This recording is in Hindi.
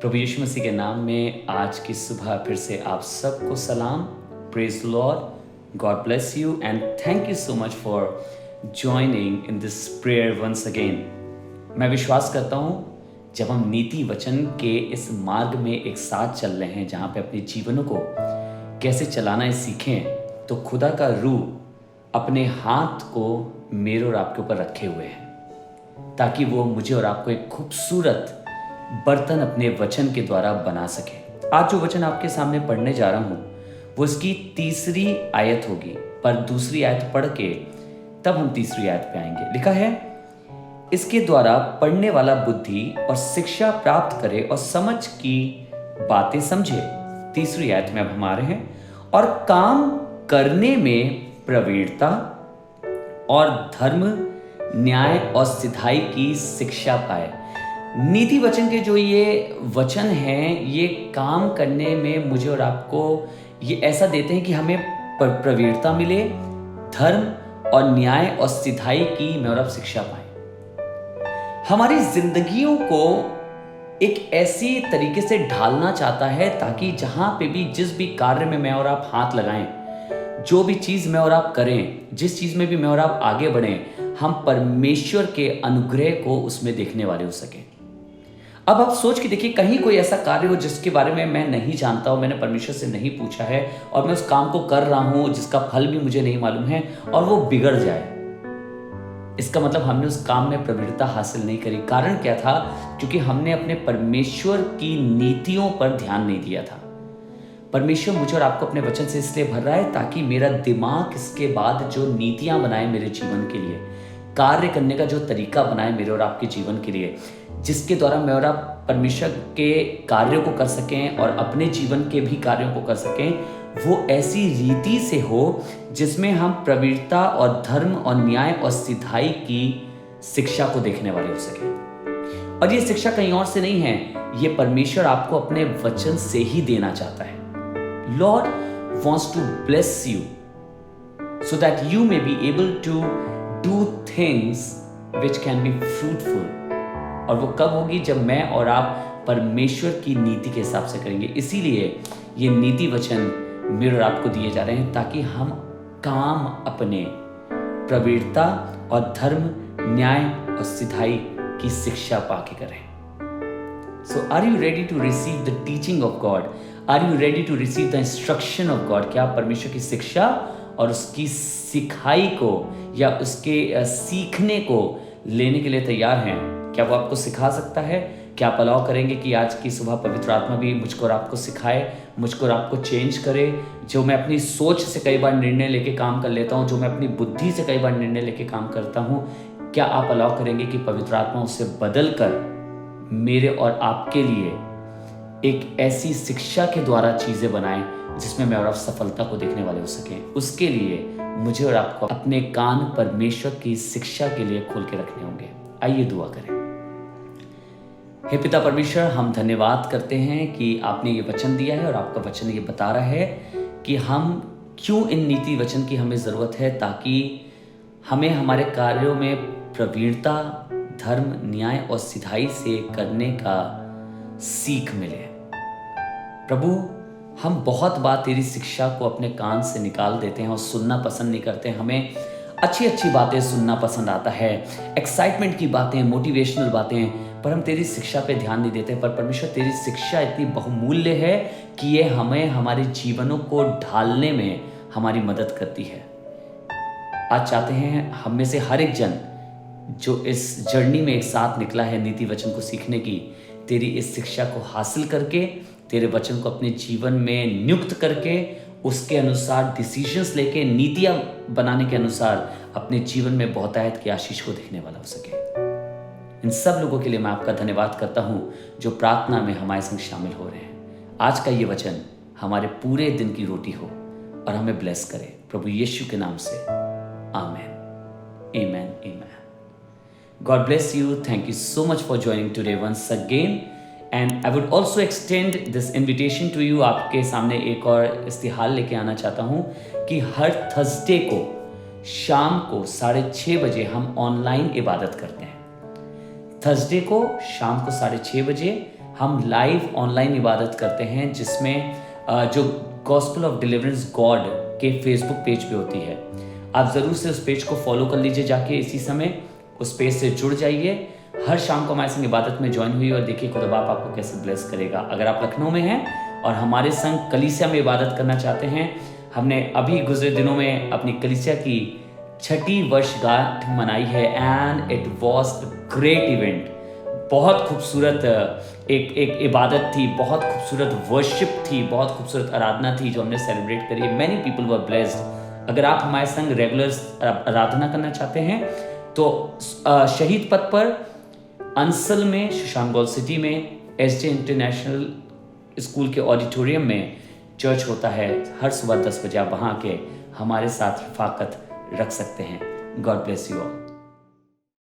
प्रभु यीशु मसीह के नाम में आज की सुबह फिर से आप सबको सलाम। Praise Lord, God bless you and thank you so much for joining in this prayer once again. मैं विश्वास करता हूँ जब हम नीति वचन के इस मार्ग में एक साथ चल रहे हैं जहाँ पे अपने जीवनों को कैसे चलाना है सीखें, तो खुदा का रूह अपने हाथ को मेरे और आपके ऊपर रखे हुए हैं ताकि वो मुझे और आपको एक खूबसूरत बर्तन अपने वचन के द्वारा बना सके। आज जो वचन आपके सामने पढ़ने जा रहा हूं वो इसकी तीसरी आयत होगी, पर दूसरी आयत पढ़ के तब हम तीसरी आयत पे आएंगे। लिखा है, इसके द्वारा पढ़ने वाला बुद्धि और शिक्षा प्राप्त करे और समझ की बातें समझे। तीसरी आयत में अब हम आ रहे हैं, और काम करने में प्रवीणता और धर्म, न्याय और सिधाई की शिक्षा पाए। नीति वचन के जो ये वचन हैं, ये काम करने में मुझे और आपको ये ऐसा देते हैं कि हमें प्रवीणता मिले, धर्म और न्याय और सिधाई की मैं और आप शिक्षा पाएं। हमारी जिंदगियों को एक ऐसी तरीके से ढालना चाहता है ताकि जहां पे भी जिस भी कार्य में मैं और आप हाथ लगाएं, जो भी चीज मैं और आप करें, जिस चीज में भी मैं और आप आगे बढ़ें, हम परमेश्वर के अनुग्रह को उसमें देखने वाले हो सके। अब आप सोच के देखिए, कहीं कोई ऐसा कार्य हो जिसके बारे में मैं नहीं जानता हूं, मैंने परमेश्वर से नहीं पूछा है और मैं उस काम को कर रहा हूं जिसका फल भी मुझे नहीं मालूम है और वो बिगड़ जाए, इसका मतलब हमने उस काम में प्रवीणता हासिल नहीं करी। कारण क्या था? क्योंकि हमने अपने परमेश्वर की नीतियों पर ध्यान नहीं दिया था। परमेश्वर मुझे और आपको अपने वचन से इसलिए भर रहा है ताकि मेरा दिमाग इसके बाद जो नीतियां बनाए मेरे जीवन के लिए, कार्य करने का जो तरीका बनाए मेरे और आपके जीवन के लिए, जिसके द्वारा मैं और आप परमेश्वर के कार्यों को कर सकें और अपने जीवन के भी कार्यों को कर सकें, वो ऐसी रीति से हो जिसमें हम प्रवीणता और धर्म और न्याय और सिधाई की शिक्षा को देखने वाले हो सकें। और ये शिक्षा कहीं और से नहीं है, ये परमेश्वर आपको अपने वचन से ही देना चाहता है। Lord wants to bless you so that you may be able to do things which can be fruitful। और वो कब होगी? जब मैं और आप परमेश्वर की नीति के हिसाब से करेंगे। इसीलिए ये नीति वचन मेरे और आपको दिए जा रहे हैं ताकि हम काम अपने प्रवीणता और धर्म, न्याय और सिधाई की शिक्षा पाके करें। So are you ready to receive the teaching of God? Are you ready to receive the instruction of God? क्या आप परमेश्वर की शिक्षा और उसकी सिखाई को या उसके सीखने को लेने के लिए तैयार हैं? क्या वो आपको सिखा सकता है? क्या आप अलाउ करेंगे कि आज की सुबह पवित्र आत्मा भी मुझको और आपको सिखाए, मुझको और आपको चेंज करे? जो मैं अपनी सोच से कई बार निर्णय लेके काम कर लेता हूँ, जो मैं अपनी बुद्धि से कई बार निर्णय लेके काम करता हूँ, क्या आप अलाउ करेंगे कि पवित्र आत्मा उसे बदल कर मेरे और आपके लिए एक ऐसी शिक्षा के द्वारा चीजें बनाएं जिसमें मैं और आप सफलता को देखने वाले हो सकें? उसके लिए मुझे और आपको अपने कान परमेश्वर की शिक्षा के लिए खोल के रखने होंगे। आइए दुआ करें। हे पिता परमेश्वर, हम धन्यवाद करते हैं कि आपने ये वचन दिया है और आपका वचन ये बता रहा है कि हम क्यों इन नीति वचन की हमें ज़रूरत है, ताकि हमें हमारे कार्यों में प्रवीणता, धर्म, न्याय और सिधाई से करने का सीख मिले। प्रभु, हम बहुत बार तेरी शिक्षा को अपने कान से निकाल देते हैं और सुनना पसंद नहीं करते। हमें अच्छी अच्छी बातें सुनना पसंद आता है, एक्साइटमेंट की बातें, मोटिवेशनल बातें, पर हम तेरी शिक्षा पे ध्यान नहीं देते। पर परमेश्वर, तेरी शिक्षा इतनी बहुमूल्य है कि ये हमें हमारे जीवनों को ढालने में हमारी मदद करती है। आज चाहते हैं हम में से हर एक जन जो इस जर्नी में एक साथ निकला है नीति वचन को सीखने की, तेरी इस शिक्षा को हासिल करके, तेरे वचन को अपने जीवन में नियुक्त करके, उसके अनुसार डिसीजंस लेके, नीतियां बनाने के अनुसार अपने जीवन में बहुतायत की आशीष को देखने वाला हो सके। इन सब लोगों के लिए मैं आपका धन्यवाद करता हूं जो प्रार्थना में हमारे संग शामिल हो रहे हैं। आज का ये वचन हमारे पूरे दिन की रोटी हो और हमें ब्लेस करे, प्रभु यीशु के नाम से, आमेन, आमेन, आमेन। God bless you. Thank you so much for joining today once again. And I would also extend this invitation to you. आपके सामने एक और इस्तिहार लेके आना चाहता हूँ कि हर थर्सडे को शाम को 6:30 बजे हम ऑनलाइन इबादत करते हैं। थर्सडे को शाम को 6:30 बजे हम लाइव ऑनलाइन इबादत करते हैं, जिसमें जो गॉस्पेल ऑफ डिलीवरेंस गॉड के फेसबुक पेज पे होती है। आप ज़रूर से उस पेज को फॉलो कर लीजिए, जाके इसी समय उस पेज से जुड़ जाइए। हर शाम को हमारे संग इबादत में ज्वाइन हुई और देखिए खुदा बाप आपको कैसे ब्लेस करेगा। अगर आप लखनऊ में हैं और हमारे संग कलीसिया में इबादत करना चाहते हैं, हमने अभी गुजरे दिनों में अपनी कलीसिया की 6ठी वर्षगांठ मनाई है and it was a great event. बहुत खूबसूरत एक इबादत थी, बहुत खूबसूरत वर्शिप थी, बहुत खूबसूरत आराधना थी जो हमने सेलिब्रेट करी है। Many people were blessed. अगर आप हमारे संग रेगुलर आराधना करना चाहते हैं तो शहीद पथ पर अंसल में, शशांक गॉल सिटी में SJ इंटरनेशनल स्कूल के ऑडिटोरियम में चर्च होता है। हर सुबह 10 बजे आप वहाँ के हमारे साथ हिफाकत रख सकते हैं। God bless you all.